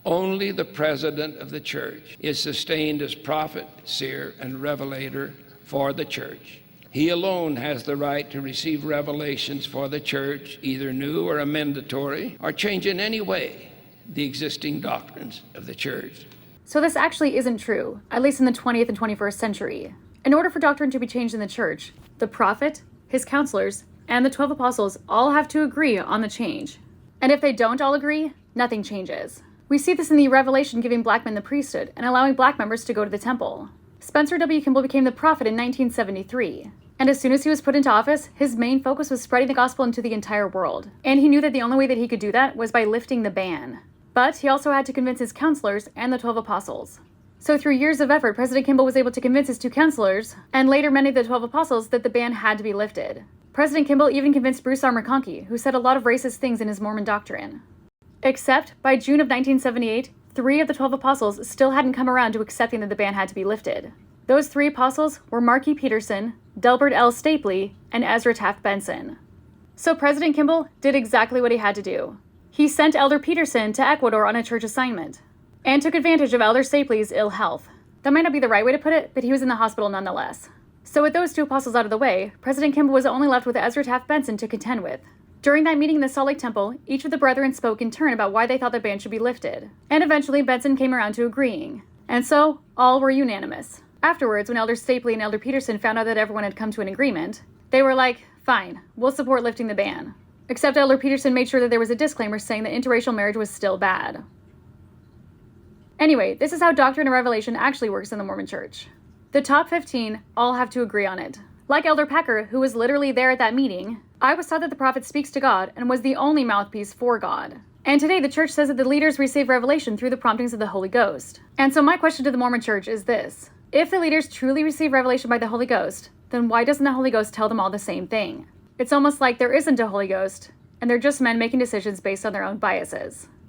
Only the president of the church is sustained as prophet, seer, and revelator for the church. He alone has the right to receive revelations for the church, either new or amendatory, or change in any way the existing doctrines of the church. So this actually isn't true, at least in the 20th and 21st century. In order for doctrine to be changed in the church, the prophet, his counselors, and the 12 apostles all have to agree on the change. And if they don't all agree, nothing changes. We see this in the Revelation giving black men the priesthood and allowing black members to go to the temple. Spencer W. Kimball became the prophet in 1973. And as soon as he was put into office, his main focus was spreading the gospel into the entire world. And he knew that the only way that he could do that was by lifting the ban. But he also had to convince his counselors and the 12 apostles. So through years of effort, President Kimball was able to convince his two counselors, and later many of the 12 apostles, that the ban had to be lifted. President Kimball even convinced Bruce R. McConkie, who said a lot of racist things in his Mormon doctrine. Except, by June of 1978, 3 of the 12 apostles still hadn't come around to accepting that the ban had to be lifted. Those 3 apostles were Mark E. Peterson, Delbert L. Stapley, and Ezra Taft Benson. So President Kimball did exactly what he had to do. He sent Elder Peterson to Ecuador on a church assignment, and took advantage of Elder Stapley's ill health. That might not be the right way to put it, but he was in the hospital nonetheless. So with those 2 apostles out of the way, President Kimball was only left with Ezra Taft Benson to contend with. During that meeting in the Salt Lake Temple, each of the brethren spoke in turn about why they thought the ban should be lifted. And eventually Benson came around to agreeing. And so, all were unanimous. Afterwards, when Elder Stapley and Elder Peterson found out that everyone had come to an agreement, they were like, fine, we'll support lifting the ban. Except Elder Peterson made sure that there was a disclaimer saying that interracial marriage was still bad. Anyway, this is how doctrine and revelation actually works in the Mormon Church. The top 15 all have to agree on it. Like Elder Packer, who was literally there at that meeting, I was taught that the prophet speaks to God and was the only mouthpiece for God. And today the church says that the leaders receive revelation through the promptings of the Holy Ghost. And so my question to the Mormon Church is this: if the leaders truly receive revelation by the Holy Ghost, then why doesn't the Holy Ghost tell them all the same thing? It's almost like there isn't a Holy Ghost, and they're just men making decisions based on their own biases.